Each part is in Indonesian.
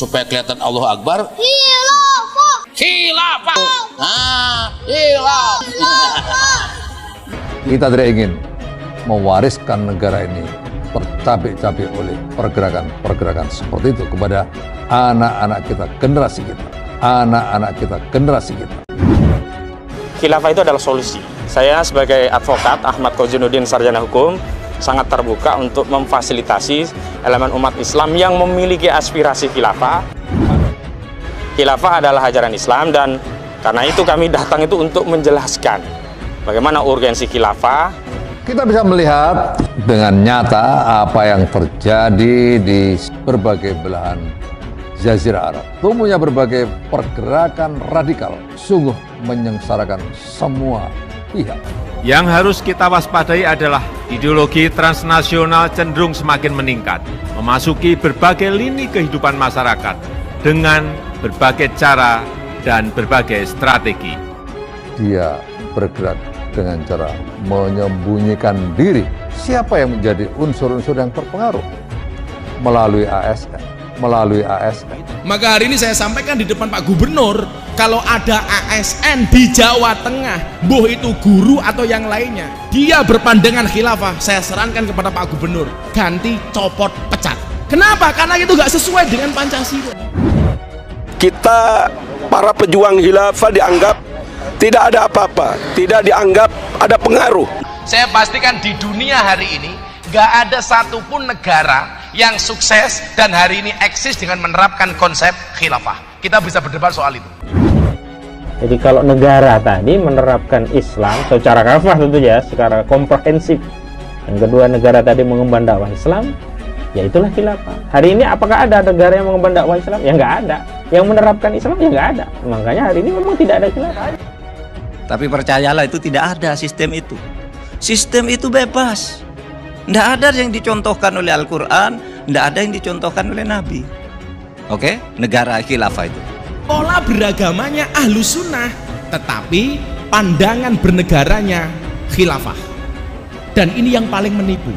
supaya kelihatan Allahu Akbar. Khilafah. Khilafah. Kita tidak ingin mewariskan negara ini tercapek-capek oleh pergerakan-pergerakan seperti itu kepada anak-anak kita, generasi kita. Anak-anak kita, generasi kita. Khilafah itu adalah solusi. Saya sebagai advokat Ahmad Kojinuddin Sarjana Hukum sangat terbuka untuk memfasilitasi elemen umat Islam yang memiliki aspirasi khilafah. Khilafah adalah ajaran Islam dan karena itu kami datang itu untuk menjelaskan bagaimana urgensi khilafah. Kita bisa melihat dengan nyata apa yang terjadi di berbagai belahan Jazirah Arab. Tumbuhnya berbagai pergerakan radikal sungguh menyengsarakan semua pihak. Yang harus kita waspadai adalah ideologi transnasional cenderung semakin meningkat, memasuki berbagai lini kehidupan masyarakat dengan berbagai cara dan berbagai strategi. Dia bergerak dengan cara menyembunyikan diri. Siapa yang menjadi unsur-unsur yang terpengaruh? Melalui ASN. Maka hari ini saya sampaikan di depan Pak Gubernur, kalau ada ASN di Jawa Tengah, boh itu guru atau yang lainnya, dia berpandangan khilafah, saya sarankan kepada Pak Gubernur, ganti, copot, pecat. Kenapa? Karena itu nggak sesuai dengan Pancasila. Kita para pejuang khilafah dianggap tidak ada apa-apa, tidak dianggap ada pengaruh. Saya pastikan di dunia hari ini nggak ada satupun negara yang sukses dan hari ini eksis dengan menerapkan konsep khilafah. Kita bisa berdebat soal itu. Jadi kalau negara tadi menerapkan Islam secara kafah tentu ya, secara komprehensif. Yang kedua negara tadi mengemban dakwah Islam, ya itulah khilafah. Hari ini apakah ada negara yang mengemban dakwah Islam? Ya nggak ada. Yang menerapkan Islam ya nggak ada. Makanya hari ini memang tidak ada khilafah. Tapi percayalah itu tidak ada sistem itu. Sistem itu bebas. Tidak ada yang dicontohkan oleh Al-Quran, tidak ada yang dicontohkan oleh Nabi. Oke, negara khilafah itu. Pola beragamanya Ahlus Sunnah, tetapi pandangan bernegaranya khilafah. Dan ini yang paling menipu.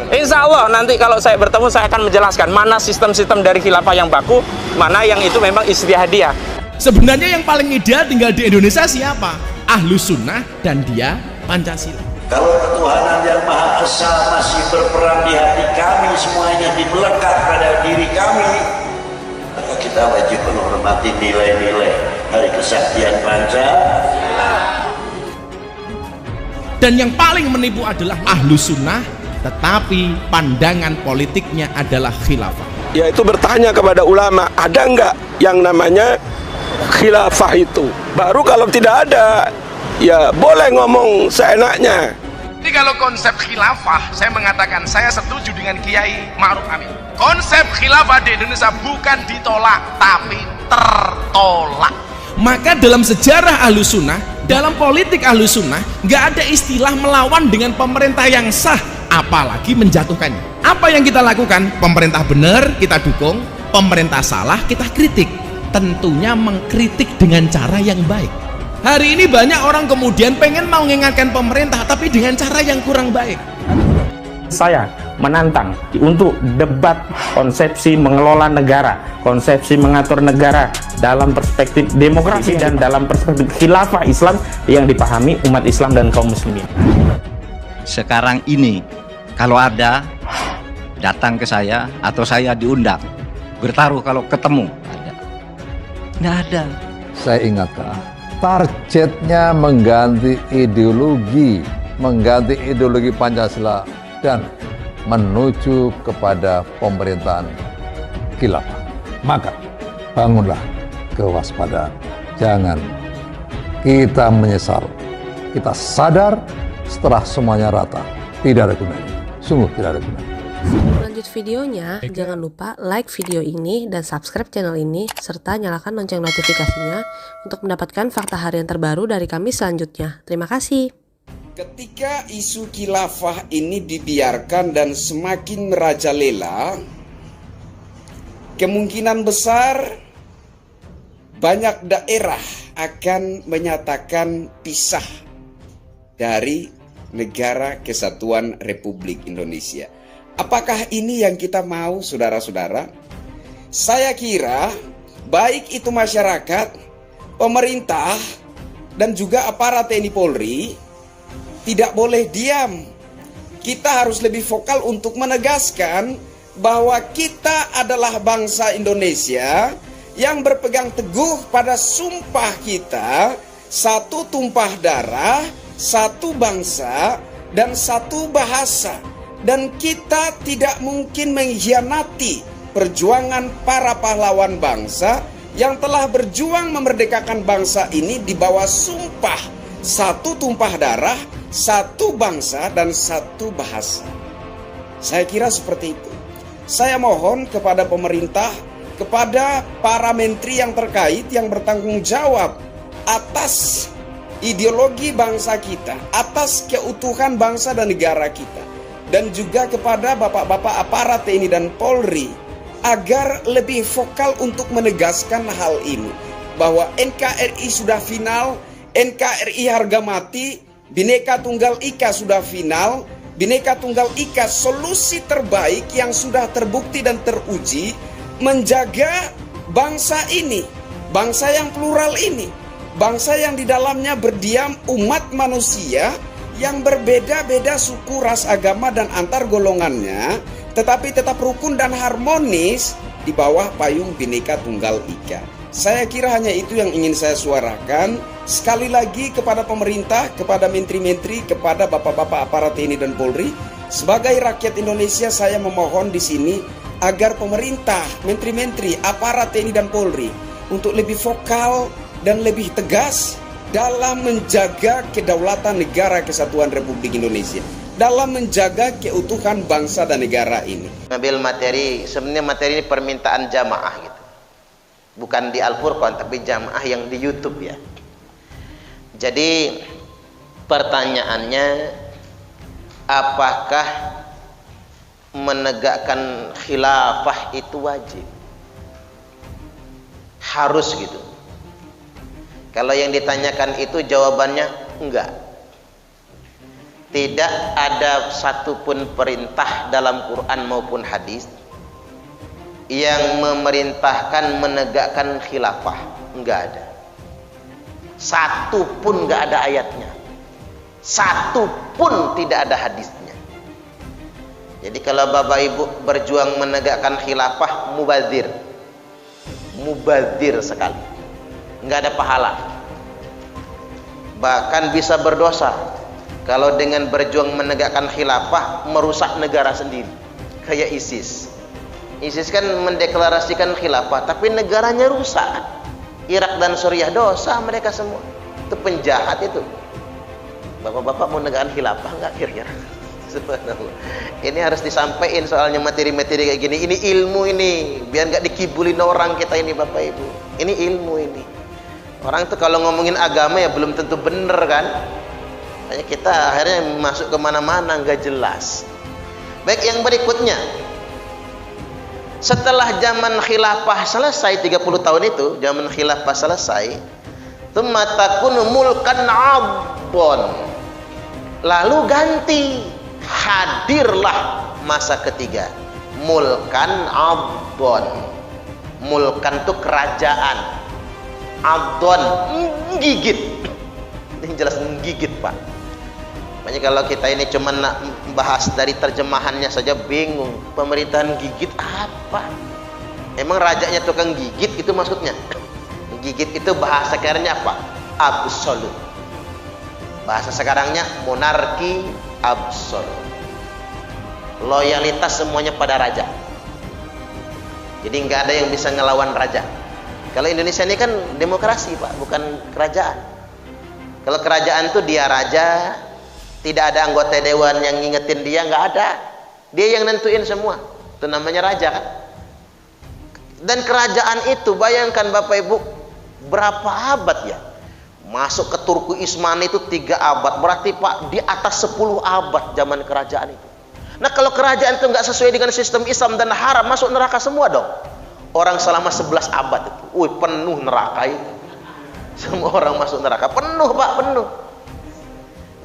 Insya Allah nanti kalau saya bertemu saya akan menjelaskan mana sistem-sistem dari khilafah yang baku, mana yang itu memang istihadiyah. Sebenarnya yang paling ideal tinggal di Indonesia siapa? Ahlus Sunnah dan dia Pancasila. Kalau ketuhanan yang Maha Esa masih berperan di hati kami, semuanya melekat pada diri kami, maka kita wajib menghormati nilai-nilai dari kesaktian Pancasila. Dan yang paling menipu adalah Ahlus Sunnah, tetapi pandangan politiknya adalah khilafah. Yaitu bertanya kepada ulama, ada nggak yang namanya khilafah itu? Baru kalau tidak ada, ya boleh ngomong seenaknya. Jadi kalau konsep khilafah, saya mengatakan saya setuju dengan Kiai Ma'ruf Amin. Konsep khilafah di Indonesia bukan ditolak, tapi tertolak. Maka dalam sejarah Ahlus Sunnah, dalam politik Ahlus Sunnah, nggak ada istilah melawan dengan pemerintah yang sah, apalagi menjatuhkannya. Apa yang kita lakukan? Pemerintah benar, kita dukung. Pemerintah salah, kita kritik. Tentunya mengkritik dengan cara yang baik. Hari ini banyak orang kemudian pengen mau mengingatkan pemerintah, tapi dengan cara yang kurang baik. Saya menantang untuk debat konsepsi mengelola negara, konsepsi mengatur negara dalam perspektif demokrasi dan dalam perspektif khilafah Islam yang dipahami umat Islam dan kaum muslimin. Sekarang ini kalau ada datang ke saya atau saya diundang bertaruh, kalau ketemu ada. Nggak ada. Saya ingatkan, targetnya mengganti ideologi Pancasila dan menuju kepada pemerintahan khilafah. Maka bangunlah kewaspadaan. Jangan kita menyesal. Kita sadar setelah semuanya rata, tidak ada gunanya. Sungguh tidak ada gunanya. Sebelum lanjut videonya, jangan lupa like video ini dan subscribe channel ini, serta nyalakan lonceng notifikasinya untuk mendapatkan fakta harian terbaru dari kami selanjutnya. Terima kasih. Ketika isu khilafah ini dibiarkan dan semakin merajalela, kemungkinan besar banyak daerah akan menyatakan pisah dari Negara Kesatuan Republik Indonesia. Apakah ini yang kita mau, saudara-saudara? Saya kira baik itu masyarakat, pemerintah, dan juga aparat TNI Polri tidak boleh diam. Kita harus lebih vokal untuk menegaskan bahwa kita adalah bangsa Indonesia yang berpegang teguh pada sumpah kita, satu tumpah darah, satu bangsa, dan satu bahasa. Dan kita tidak mungkin mengkhianati perjuangan para pahlawan bangsa yang telah berjuang memerdekakan bangsa ini di bawah sumpah satu tumpah darah, satu bangsa, dan satu bahasa. Saya kira seperti itu. Saya mohon kepada pemerintah, kepada para menteri yang terkait yang bertanggung jawab atas ideologi bangsa kita, atas keutuhan bangsa dan negara kita, dan juga kepada bapak-bapak aparat TNI dan Polri agar lebih vokal untuk menegaskan hal ini, bahwa NKRI sudah final, NKRI harga mati, Bhinneka Tunggal Ika sudah final, Bhinneka Tunggal Ika solusi terbaik yang sudah terbukti dan teruji menjaga bangsa ini, bangsa yang plural ini, bangsa yang di dalamnya berdiam umat manusia yang berbeda-beda suku, ras, agama, dan antar golongannya, tetapi tetap rukun dan harmonis di bawah payung Bhinneka Tunggal Ika. Saya kira hanya itu yang ingin saya suarakan. Sekali lagi kepada pemerintah, kepada menteri-menteri, kepada bapak-bapak aparat TNI dan Polri, sebagai rakyat Indonesia saya memohon di sini agar pemerintah, menteri-menteri, aparat TNI dan Polri untuk lebih vokal dan lebih tegas dalam menjaga kedaulatan negara kesatuan Republik Indonesia, dalam menjaga keutuhan bangsa dan negara ini. Ngambil materi, sebenarnya materi ini permintaan jamaah gitu. Bukan di Al-Furqan, tapi jamaah yang di YouTube ya. Jadi pertanyaannya, apakah menegakkan khilafah itu wajib? Harus gitu. Kalau yang ditanyakan itu jawabannya enggak. Tidak ada satupun perintah dalam Quran maupun hadis yang memerintahkan menegakkan khilafah. Enggak ada. Satu pun enggak ada ayatnya. Satu pun tidak ada hadisnya. Jadi kalau Bapak Ibu berjuang menegakkan khilafah, mubazir. Mubazir sekali. Enggak ada pahala. Bahkan bisa berdosa kalau dengan berjuang menegakkan khilafah merusak negara sendiri. Kayak ISIS. ISIS kan mendeklarasikan khilafah, tapi negaranya rusak. Irak dan Suriah dosa mereka semua. Itu penjahat itu. Bapak-bapak mau negakkan khilafah enggak kira-kira? Subhanallah. Ini harus disampaikan soalnya materi-materi kayak gini. Ini ilmu ini, biar enggak dikibulin orang kita ini Bapak Ibu. Ini ilmu ini. Orang tuh kalau ngomongin agama ya belum tentu bener kan. Hanya kita akhirnya masuk kemana-mana nggak jelas. Baik, yang berikutnya, setelah zaman khilafah selesai 30 tahun itu, zaman khilafah selesai, tsumma takunu mulkan 'abdon, lalu ganti, hadirlah masa ketiga, mulkan 'abdon. Mulkan itu kerajaan, 'abdon gigit. Ini jelas menggigit Pak. Makanya kalau kita ini cuma nak bahas dari terjemahannya saja bingung. Pemerintahan gigit apa? Emang rajanya tukang gigit itu maksudnya? Gigit itu bahasa sekarangnya apa? Absolut. Bahasa sekarangnya monarki absolut. Loyalitas semuanya pada raja. Jadi nggak ada yang bisa ngelawan raja. Kalau Indonesia ini kan demokrasi Pak, bukan kerajaan. Kalau kerajaan tuh dia raja, tidak ada anggota dewan yang ngingetin dia, nggak ada. Dia yang nentuin semua. Itu namanya raja kan. Dan kerajaan itu bayangkan Bapak Ibu, berapa abad ya? Masuk ke Turki Utsmani itu 3 abad. Berarti Pak di atas 10 abad zaman kerajaan itu. Nah kalau kerajaan itu nggak sesuai dengan sistem Islam dan haram, masuk neraka semua dong. Orang selama 11 abad itu, penuh neraka itu. Semua orang masuk neraka, penuh Pak, penuh.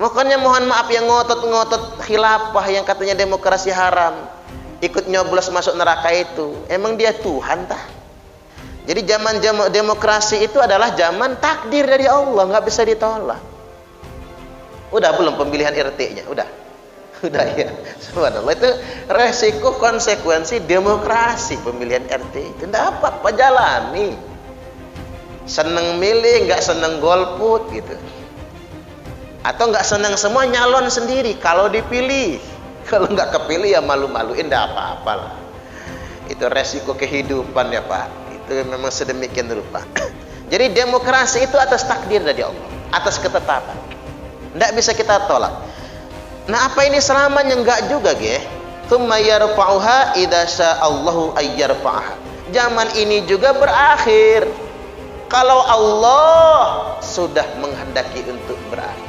Makanya mohon maaf yang ngotot-ngotot khilafah yang katanya demokrasi haram. ikut nyoblos masuk neraka itu, emang dia Tuhan tah? Jadi zaman demokrasi itu adalah zaman takdir dari Allah, nggak bisa ditolak. Udah belum pemilihan RT-nya? Udah ya. Subhanallah, itu resiko konsekuensi demokrasi pemilihan RT itu. Dapat apa jalani? Seneng milih, nggak seneng golput gitu. Atau nggak seneng semua nyalon sendiri kalau dipilih. Kalau nggak kepilih ya malu-maluin, nggak apa-apalah. Itu resiko kehidupan ya Pak. Itu memang sedemikian rupa. Jadi demokrasi itu atas takdir dari Allah, atas ketetapan. Tidak bisa kita tolak. Nah, apa ini selamanya? Enggak juga, ge. Tsumma yarfa'uha idza sya'allahu ayyarfa'aha. Zaman ini juga berakhir kalau Allah sudah menghendaki untuk berakhir.